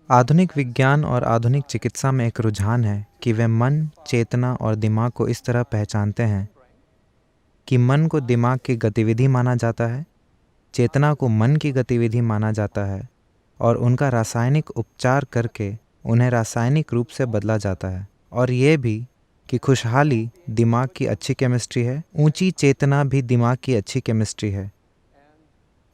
आधुनिक विज्ञान और आधुनिक चिकित्सा में एक रुझान है कि वे मन, चेतना और दिमाग को इस तरह पहचानते हैं कि मन को दिमाग की गतिविधि माना जाता है, चेतना को मन की गतिविधि माना जाता है और उनका रासायनिक उपचार करके उन्हें रासायनिक रूप से बदला जाता है। और ये भी कि खुशहाली दिमाग की अच्छी केमिस्ट्री है, ऊंची चेतना भी दिमाग की अच्छी केमिस्ट्री है,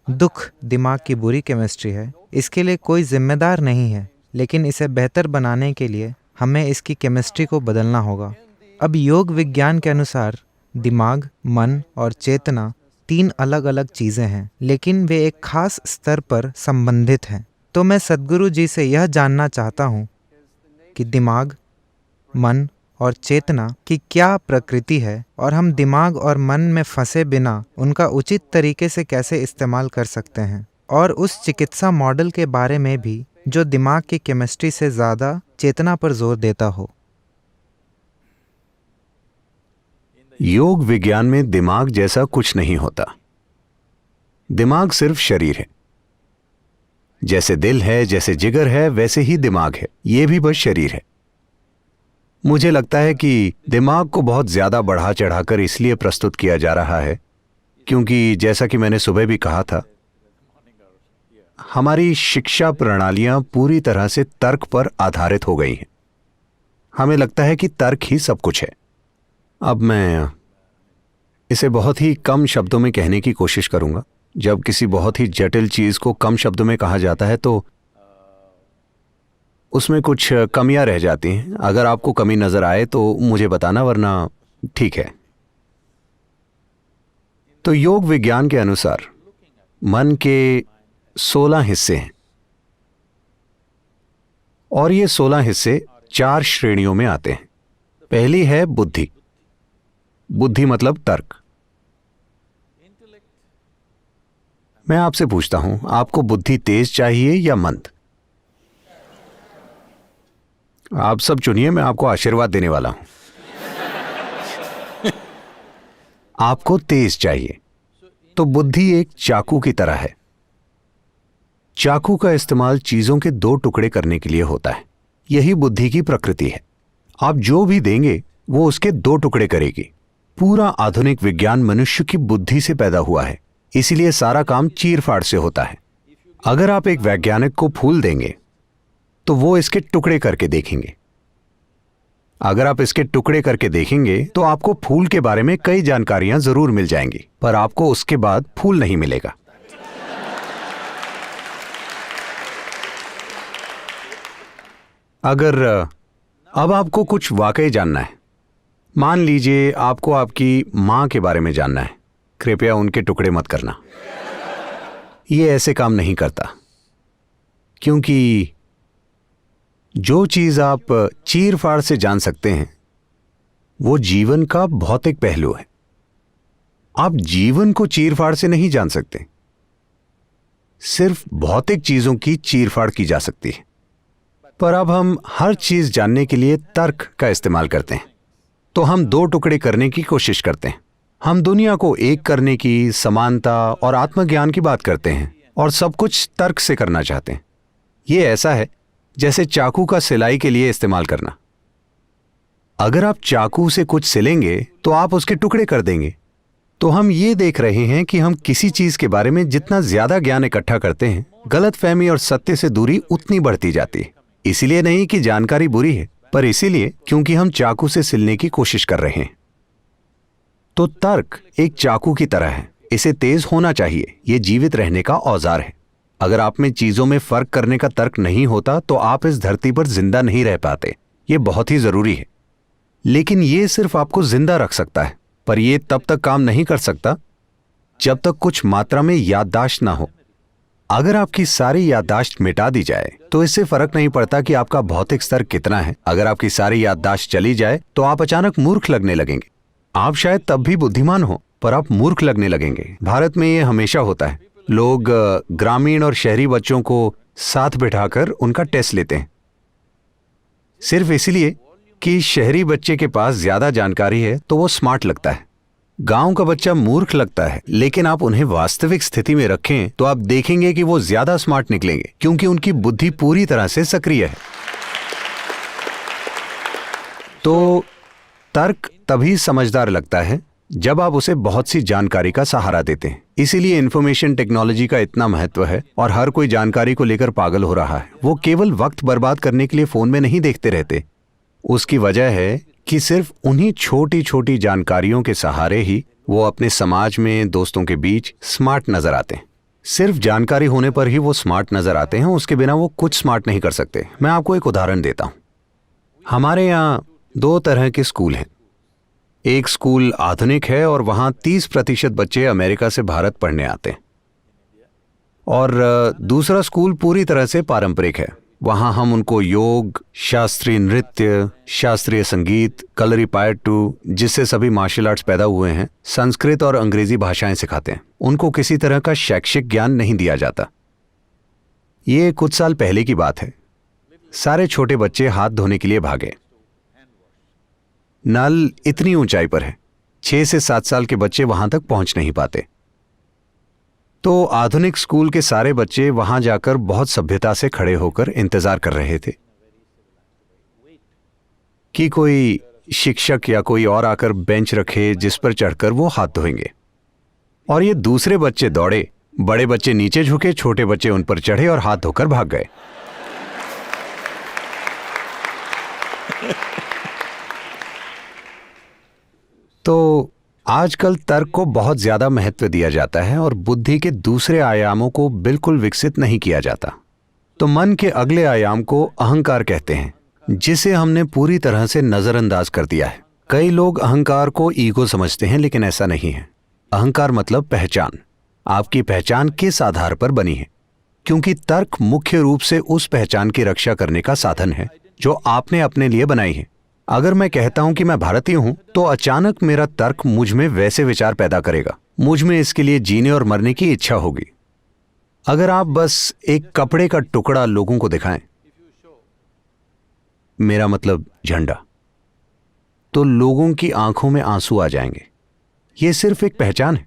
दुख दिमाग की बुरी केमिस्ट्री है। इसके लिए कोई जिम्मेदार नहीं है, लेकिन इसे बेहतर बनाने के लिए हमें इसकी केमिस्ट्री को बदलना होगा। अब योग विज्ञान के अनुसार दिमाग, मन और चेतना तीन अलग अलग चीज़ें हैं, लेकिन वे एक खास स्तर पर संबंधित हैं। तो मैं सद्गुरु जी से यह जानना चाहता हूँ कि दिमाग, मन और चेतना की क्या प्रकृति है और हम दिमाग और मन में फंसे बिना उनका उचित तरीके से कैसे इस्तेमाल कर सकते हैं, और उस चिकित्सा मॉडल के बारे में भी जो दिमाग की केमिस्ट्री से ज़्यादा चेतना पर जोर देता हो। योग विज्ञान में दिमाग जैसा कुछ नहीं होता। दिमाग सिर्फ शरीर है। जैसे दिल है, जैसे जिगर है, वैसे ही दिमाग है। यह भी बस शरीर है। मुझे लगता है कि दिमाग को बहुत ज्यादा बढ़ा चढ़ाकर इसलिए प्रस्तुत किया जा रहा है क्योंकि जैसा कि मैंने सुबह भी कहा था, हमारी शिक्षा प्रणालियां पूरी तरह से तर्क पर आधारित हो गई हैं। हमें लगता है कि तर्क ही सब कुछ है। अब मैं इसे बहुत ही कम शब्दों में कहने की कोशिश करूंगा। जब किसी बहुत ही जटिल चीज को कम शब्दों में कहा जाता है तो उसमें कुछ कमियां रह जाती हैं। अगर आपको कमी नजर आए तो मुझे बताना, वरना ठीक है। तो योग विज्ञान के अनुसार मन के 16 हिस्से हैं और ये 16 हिस्से 4 श्रेणियों में आते हैं। पहली है बुद्धि। बुद्धि मतलब तर्क। मैं आपसे पूछता हूं, आपको बुद्धि तेज चाहिए या मंद? आप सब चुनिए, मैं आपको आशीर्वाद देने वाला हूं। आपको तेज चाहिए। तो बुद्धि एक चाकू की तरह है। चाकू का इस्तेमाल चीजों के 2 टुकड़े करने के लिए होता है। यही बुद्धि की प्रकृति है। आप जो भी देंगे वो उसके 2 टुकड़े करेगी। पूरा आधुनिक विज्ञान मनुष्य की बुद्धि से पैदा हुआ है, इसीलिए सारा काम चीर-फाड़ से होता है। अगर आप एक वैज्ञानिक को फूल देंगे तो वो इसके टुकड़े करके देखेंगे। अगर आप इसके टुकड़े करके देखेंगे तो आपको फूल के बारे में कई जानकारियां जरूर मिल जाएंगी, पर आपको उसके बाद फूल नहीं मिलेगा। अगर अब आपको कुछ वाकई जानना है, मान लीजिए आपको आपकी मां के बारे में जानना है, कृपया उनके टुकड़े मत करना। यह ऐसे काम नहीं करता, क्योंकि जो चीज आप चीर-फाड़ से जान सकते हैं वो जीवन का भौतिक पहलू है। आप जीवन को चीर-फाड़ से नहीं जान सकते। सिर्फ भौतिक चीजों की चीर-फाड़ की जा सकती है। पर अब हम हर चीज जानने के लिए तर्क का इस्तेमाल करते हैं, तो हम 2 टुकड़े करने की कोशिश करते हैं। हम दुनिया को एक करने की, समानता और आत्मज्ञान की बात करते हैं और सब कुछ तर्क से करना चाहते हैं। यह ऐसा है जैसे चाकू का सिलाई के लिए इस्तेमाल करना। अगर आप चाकू से कुछ सिलेंगे तो आप उसके टुकड़े कर देंगे। तो हम ये देख रहे हैं कि हम किसी चीज के बारे में जितना ज्यादा ज्ञान इकट्ठा करते हैं, गलतफहमी और सत्य से दूरी उतनी बढ़ती जाती है। इसीलिए नहीं कि जानकारी बुरी है, पर इसीलिए क्योंकि हम चाकू से सिलने की कोशिश कर रहे हैं। तो तर्क एक चाकू की तरह है। इसे तेज होना चाहिए। यह जीवित रहने का औजार है। अगर आप में चीजों में फर्क करने का तर्क नहीं होता तो आप इस धरती पर जिंदा नहीं रह पाते। यह बहुत ही जरूरी है। लेकिन यह सिर्फ आपको जिंदा रख सकता है, पर यह तब तक काम नहीं कर सकता जब तक कुछ मात्रा में याददाश्त ना हो। अगर आपकी सारी याददाश्त मिटा दी जाए तो इससे फर्क नहीं पड़ता कि आपका भौतिक स्तर कितना है। अगर आपकी सारी याददाश्त चली जाए तो आप अचानक मूर्ख लगने लगेंगे। आप शायद तब भी बुद्धिमान हो, पर आप मूर्ख लगने लगेंगे। भारत में यह हमेशा होता है। लोग ग्रामीण और शहरी बच्चों को साथ बिठाकर उनका टेस्ट लेते हैं, सिर्फ इसलिए कि शहरी बच्चे के पास ज्यादा जानकारी है तो वो स्मार्ट लगता है। गांव का बच्चा मूर्ख लगता है, लेकिन आप उन्हें वास्तविक स्थिति में रखें तो आप देखेंगे कि वो ज्यादा स्मार्ट निकलेंगे, क्योंकि उनकी बुद्धि पूरी तरह से सक्रिय है। तो तर्क तभी समझदार लगता है जब आप उसे बहुत सी जानकारी का सहारा देते हैं। इसीलिए इंफॉर्मेशन टेक्नोलॉजी का इतना महत्व है और हर कोई जानकारी को लेकर पागल हो रहा है। वो केवल वक्त बर्बाद करने के लिए फोन में नहीं देखते रहते। उसकी वजह है कि सिर्फ उन्हीं छोटी छोटी जानकारियों के सहारे ही वो अपने समाज में, दोस्तों के बीच स्मार्ट नजर आते हैं। सिर्फ जानकारी होने पर ही वो स्मार्ट नजर आते हैं, उसके बिना वो कुछ स्मार्ट नहीं कर सकते। मैं आपको एक उदाहरण देता हूं। हमारे यहाँ 2 तरह के स्कूल हैं। एक स्कूल आधुनिक है और वहां 30% बच्चे अमेरिका से भारत पढ़ने आते हैं, और दूसरा स्कूल पूरी तरह से पारंपरिक है। वहां हम उनको योग, शास्त्रीय नृत्य, शास्त्रीय संगीत, कलरीपायट्टू, जिससे सभी मार्शल आर्ट्स पैदा हुए हैं, संस्कृत और अंग्रेजी भाषाएं सिखाते हैं। उनको किसी तरह का शैक्षिक ज्ञान नहीं दिया जाता। ये कुछ साल पहले की बात है। सारे छोटे बच्चे हाथ धोने के लिए भागे। नल इतनी ऊंचाई पर है, 6 से 7 साल के बच्चे वहां तक पहुंच नहीं पाते। तो आधुनिक स्कूल के सारे बच्चे वहां जाकर बहुत सभ्यता से खड़े होकर इंतजार कर रहे थे कि कोई शिक्षक या कोई और आकर बेंच रखे जिस पर चढ़कर वो हाथ धोएंगे। और ये दूसरे बच्चे दौड़े, बड़े बच्चे नीचे झुके, छोटे बच्चे उन पर चढ़े और हाथ धोकर भाग गए। तो आजकल तर्क को बहुत ज्यादा महत्व दिया जाता है और बुद्धि के दूसरे आयामों को बिल्कुल विकसित नहीं किया जाता। तो मन के अगले आयाम को अहंकार कहते हैं, जिसे हमने पूरी तरह से नजरअंदाज कर दिया है। कई लोग अहंकार को ईगो समझते हैं, लेकिन ऐसा नहीं है। अहंकार मतलब पहचान। आपकी पहचान किस आधार पर बनी है? क्योंकि तर्क मुख्य रूप से उस पहचान की रक्षा करने का साधन है जो आपने अपने लिए बनाई है। अगर मैं कहता हूं कि मैं भारतीय हूं, तो अचानक मेरा तर्क मुझ में वैसे विचार पैदा करेगा। मुझ में इसके लिए जीने और मरने की इच्छा होगी। अगर आप बस एक कपड़े का टुकड़ा लोगों को दिखाएं, मेरा मतलब झंडा, तो लोगों की आंखों में आंसू आ जाएंगे। यह सिर्फ एक पहचान है।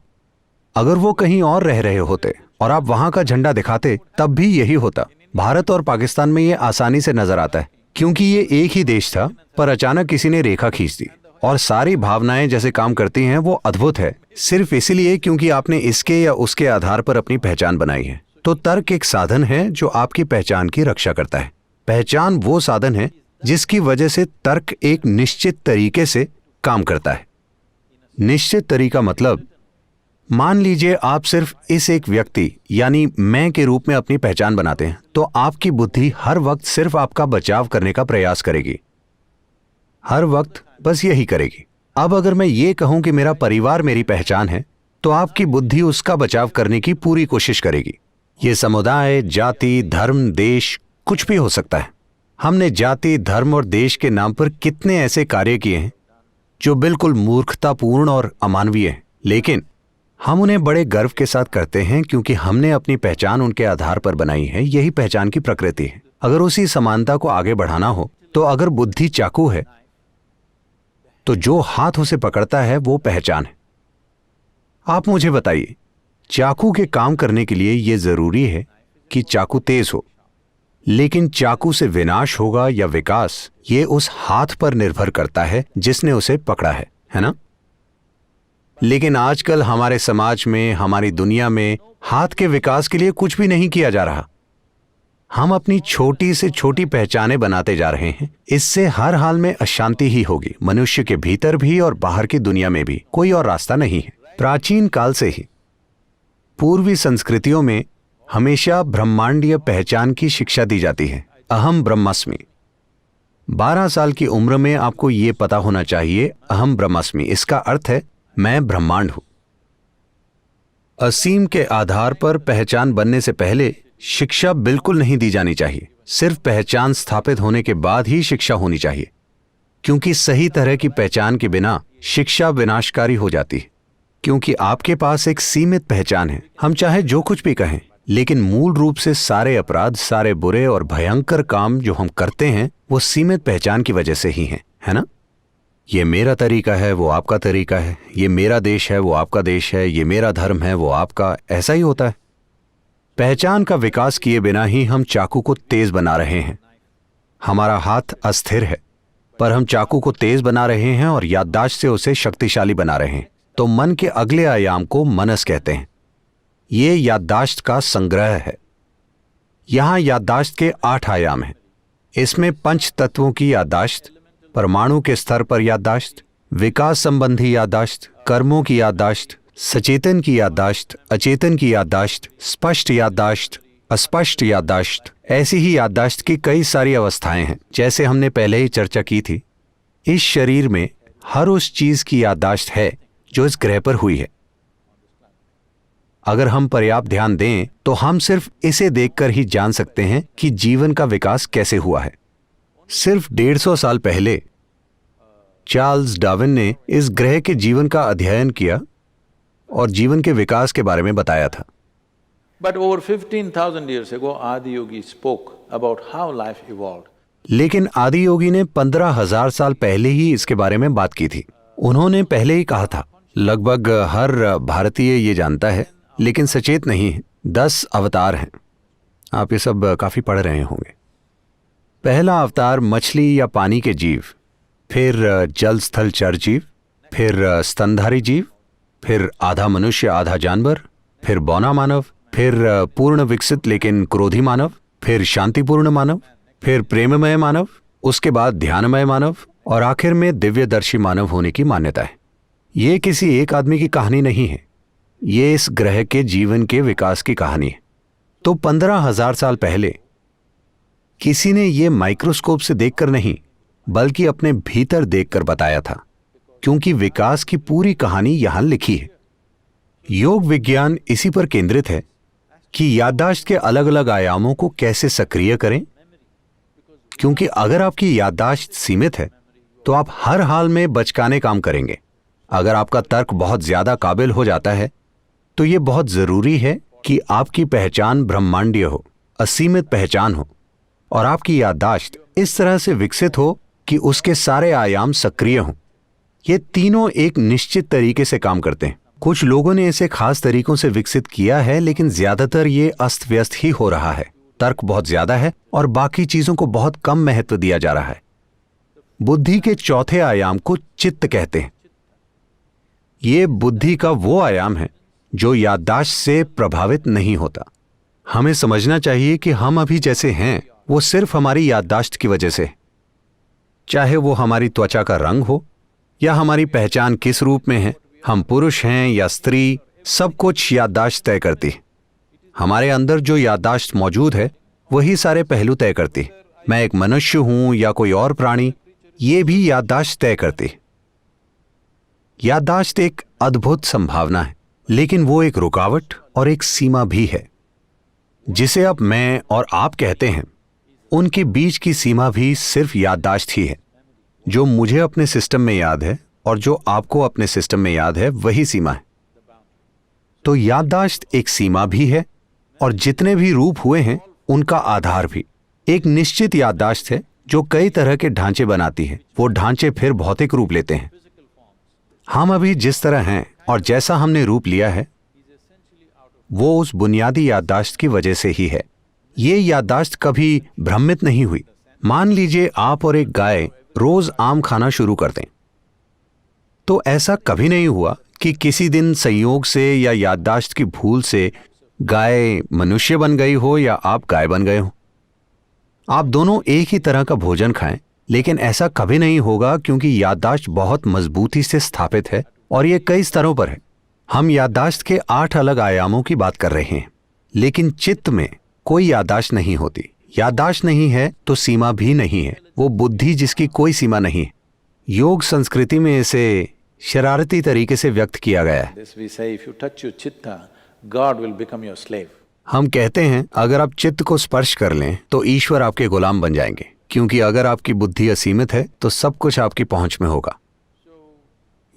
अगर वो कहीं और रह रहे होते और आप वहां का झंडा दिखाते, तब भी यही होता। भारत और पाकिस्तान में यह आसानी से नजर आता है, क्योंकि ये एक ही देश था, पर अचानक किसी ने रेखा खींच दी और सारी भावनाएं जैसे काम करती हैं वो अद्भुत है, सिर्फ इसलिए क्योंकि आपने इसके या उसके आधार पर अपनी पहचान बनाई है। तो तर्क एक साधन है जो आपकी पहचान की रक्षा करता है। पहचान वो साधन है जिसकी वजह से तर्क एक निश्चित तरीके से काम करता है। निश्चित तरीका मतलब, मान लीजिए आप सिर्फ इस एक व्यक्ति यानी मैं के रूप में अपनी पहचान बनाते हैं, तो आपकी बुद्धि हर वक्त सिर्फ आपका बचाव करने का प्रयास करेगी, हर वक्त बस यही करेगी। अब अगर मैं ये कहूं कि मेरा परिवार मेरी पहचान है, तो आपकी बुद्धि उसका बचाव करने की पूरी कोशिश करेगी। ये समुदाय, जाति, धर्म, देश कुछ भी हो सकता है। हमने जाति, धर्म और देश के नाम पर कितने ऐसे कार्य किए हैं जो बिल्कुल मूर्खतापूर्ण और अमानवीय हैं, लेकिन हम उन्हें बड़े गर्व के साथ करते हैं क्योंकि हमने अपनी पहचान उनके आधार पर बनाई है। यही पहचान की प्रकृति है। अगर उसी समानता को आगे बढ़ाना हो, तो अगर बुद्धि चाकू है, तो जो हाथ उसे पकड़ता है वो पहचान है। आप मुझे बताइए, चाकू के काम करने के लिए यह जरूरी है कि चाकू तेज हो, लेकिन चाकू से विनाश होगा या विकास, ये उस हाथ पर निर्भर करता है जिसने उसे पकड़ा है ना? लेकिन आजकल हमारे समाज में, हमारी दुनिया में हाथ के विकास के लिए कुछ भी नहीं किया जा रहा। हम अपनी छोटी से छोटी पहचानें बनाते जा रहे हैं। इससे हर हाल में अशांति ही होगी, मनुष्य के भीतर भी और बाहर की दुनिया में भी। कोई और रास्ता नहीं है। प्राचीन काल से ही पूर्वी संस्कृतियों में हमेशा ब्रह्मांडीय पहचान की शिक्षा दी जाती है। अहम ब्रह्मास्मि। 12 साल की उम्र में आपको यह पता होना चाहिए, अहम ब्रह्मास्मि, इसका अर्थ है मैं ब्रह्मांड हूं। असीम के आधार पर पहचान बनने से पहले शिक्षा बिल्कुल नहीं दी जानी चाहिए। सिर्फ पहचान स्थापित होने के बाद ही शिक्षा होनी चाहिए, क्योंकि सही तरह की पहचान के बिना शिक्षा विनाशकारी हो जाती है। क्योंकि आपके पास एक सीमित पहचान है। हम चाहे जो कुछ भी कहें, लेकिन मूल रूप से सारे अपराध, सारे बुरे और भयंकर काम जो हम करते हैं, वो सीमित पहचान की वजह से ही हैं, है ना? ये मेरा तरीका है, वो आपका तरीका है, ये मेरा देश है, वो आपका देश है, ये मेरा धर्म है, वो आपका, ऐसा ही होता है। पहचान का विकास किए बिना ही हम चाकू को तेज बना रहे हैं। हमारा हाथ अस्थिर है, पर हम चाकू को तेज बना रहे हैं और याददाश्त से उसे शक्तिशाली बना रहे हैं। तो मन के अगले आयाम को मनस कहते हैं। ये याददाश्त का संग्रह है। यहां याददाश्त के 8 आयाम हैं। इसमें पंच तत्वों की याददाश्त, परमाणु के स्तर पर याददाश्त, विकास संबंधी याददाश्त, कर्मों की याददाश्त, सचेतन की याददाश्त, अचेतन की याददाश्त, स्पष्ट याददाश्त, अस्पष्ट याददाश्त, ऐसी ही याददाश्त की कई सारी अवस्थाएं हैं। जैसे हमने पहले ही चर्चा की थी, इस शरीर में हर उस चीज की याददाश्त है जो इस ग्रह पर हुई है। अगर हम पर्याप्त ध्यान दें तो हम सिर्फ इसे देखकर ही जान सकते हैं कि जीवन का विकास कैसे हुआ है। सिर्फ 150 साल पहले चार्ल्स डार्विन ने इस ग्रह के जीवन का अध्ययन किया और जीवन के विकास के बारे में बताया था। But over 15,000 years ago, Adi Yogi spoke about how life evolved. लेकिन आदि योगी ने 15,000 साल पहले ही इसके बारे में बात की थी। उन्होंने पहले ही कहा था, लगभग हर भारतीय ये जानता है लेकिन सचेत नहीं है, 10 अवतार हैं। आप ये सब काफी पढ़ रहे होंगे। पहला अवतार मछली या पानी के जीव, फिर जल स्थल चर जीव, फिर स्तनधारी जीव, फिर आधा मनुष्य आधा जानवर, फिर बौना मानव, फिर पूर्ण विकसित लेकिन क्रोधी मानव, फिर शांतिपूर्ण मानव, फिर प्रेममय मानव, उसके बाद ध्यानमय मानव और आखिर में दिव्यदर्शी मानव होने की मान्यता है। ये किसी एक आदमी की कहानी नहीं है, ये इस ग्रह के जीवन के विकास की कहानी है। तो 15,000 साल पहले किसी ने ये माइक्रोस्कोप से देखकर नहीं बल्कि अपने भीतर देखकर बताया था, क्योंकि विकास की पूरी कहानी यहां लिखी है। योग विज्ञान इसी पर केंद्रित है कि याददाश्त के अलग अलग आयामों को कैसे सक्रिय करें, क्योंकि अगर आपकी याददाश्त सीमित है तो आप हर हाल में बचकाने काम करेंगे। अगर आपका तर्क बहुत ज्यादा काबिल हो जाता है तो यह बहुत जरूरी है कि आपकी पहचान ब्रह्मांडीय हो, असीमित पहचान हो और आपकी याददाश्त इस तरह से विकसित हो कि उसके सारे आयाम सक्रिय हों। ये तीनों एक निश्चित तरीके से काम करते हैं। कुछ लोगों ने इसे खास तरीकों से विकसित किया है, लेकिन ज्यादातर ये अस्त व्यस्त ही हो रहा है। तर्क बहुत ज्यादा है और बाकी चीजों को बहुत कम महत्व दिया जा रहा है। बुद्धि के चौथे आयाम को चित्त कहते हैं। ये बुद्धि का वो आयाम है जो याददाश्त से प्रभावित नहीं होता। हमें समझना चाहिए कि हम अभी जैसे हैं वो सिर्फ हमारी याददाश्त की वजह से, चाहे वो हमारी त्वचा का रंग हो या हमारी पहचान किस रूप में है, हम पुरुष हैं या स्त्री, सब कुछ याददाश्त तय करती है। हमारे अंदर जो याददाश्त मौजूद है वही सारे पहलू तय करती है। मैं एक मनुष्य हूं या कोई और प्राणी, ये भी याददाश्त तय करती है। याददाश्त एक अद्भुत संभावना है, लेकिन वो एक रुकावट और एक सीमा भी है। जिसे अब मैं और आप कहते हैं, उनके बीच की सीमा भी सिर्फ याददाश्त ही है। जो मुझे अपने सिस्टम में याद है और जो आपको अपने सिस्टम में याद है, वही सीमा है। तो याददाश्त एक सीमा भी है और जितने भी रूप हुए हैं उनका आधार भी। एक निश्चित याददाश्त है जो कई तरह के ढांचे बनाती है। वो ढांचे फिर भौतिक रूप लेते हैं। हम अभी जिस तरह हैं और जैसा हमने रूप लिया है वो उस बुनियादी याददाश्त की वजह से ही है। ये याददाश्त कभी भ्रमित नहीं हुई। मान लीजिए आप और एक गाय रोज आम खाना शुरू कर दें, तो ऐसा कभी नहीं हुआ कि किसी दिन संयोग से या याददाश्त की भूल से गाय मनुष्य बन गई हो या आप गाय बन गए हो। आप दोनों एक ही तरह का भोजन खाएं, लेकिन ऐसा कभी नहीं होगा, क्योंकि याददाश्त बहुत मजबूती से स्थापित है और ये कई स्तरों पर है। हम याददाश्त के 8 अलग आयामों की बात कर रहे हैं, लेकिन चित्त में कोई याददाश्त नहीं होती। याददाश्त नहीं है तो सीमा भी नहीं है। वो बुद्धि जिसकी कोई सीमा नहीं है। योग संस्कृति में इसे शरारती तरीके से व्यक्त किया गया है। This we say, if you touch your chitta, God will become your slave. हम कहते हैं अगर आप चित्त को स्पर्श कर लें तो ईश्वर आपके गुलाम बन जाएंगे, क्योंकि अगर आपकी बुद्धि असीमित है तो सब कुछ आपकी पहुंच में होगा।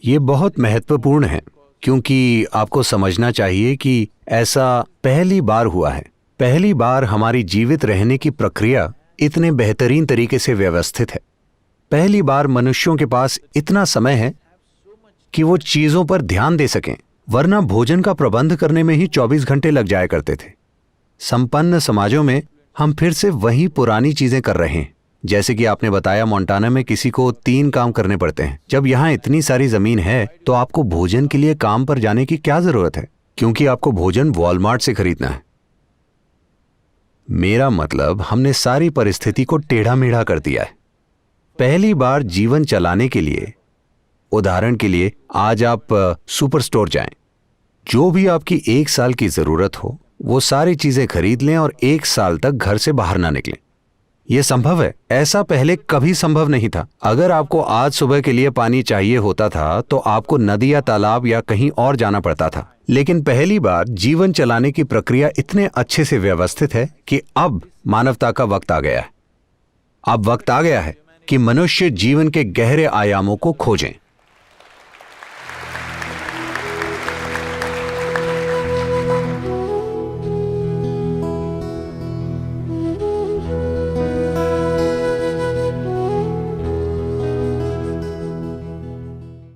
ये बहुत महत्वपूर्ण है, क्योंकि आपको समझना चाहिए कि ऐसा पहली बार हुआ है। पहली बार हमारी जीवित रहने की प्रक्रिया इतने बेहतरीन तरीके से व्यवस्थित है। पहली बार मनुष्यों के पास इतना समय है कि वो चीजों पर ध्यान दे सकें, वरना भोजन का प्रबंध करने में ही 24 घंटे लग जाया करते थे। संपन्न समाजों में हम फिर से वही पुरानी चीजें कर रहे हैं। जैसे कि आपने बताया, मोंटाना में किसी को 3 काम करने पड़ते हैं। जब यहां इतनी सारी जमीन है तो आपको भोजन के लिए काम पर जाने की क्या जरूरत है, क्योंकि आपको भोजन वॉलमार्ट से खरीदना है। मेरा मतलब, हमने सारी परिस्थिति को टेढ़ा मेढ़ा कर दिया है। पहली बार जीवन चलाने के लिए, उदाहरण के लिए, आज आप सुपर स्टोर जाएं, जो भी आपकी 1 साल की जरूरत हो वो सारी चीजें खरीद लें और 1 साल तक घर से बाहर ना निकलें। यह संभव है, ऐसा पहले कभी संभव नहीं था। अगर आपको आज सुबह के लिए पानी चाहिए होता था तो आपको नदी या तालाब या कहीं और जाना पड़ता था। लेकिन पहली बार जीवन चलाने की प्रक्रिया इतने अच्छे से व्यवस्थित है कि अब मानवता का वक्त आ गया है। अब वक्त आ गया है कि मनुष्य जीवन के गहरे आयामों को खोजें।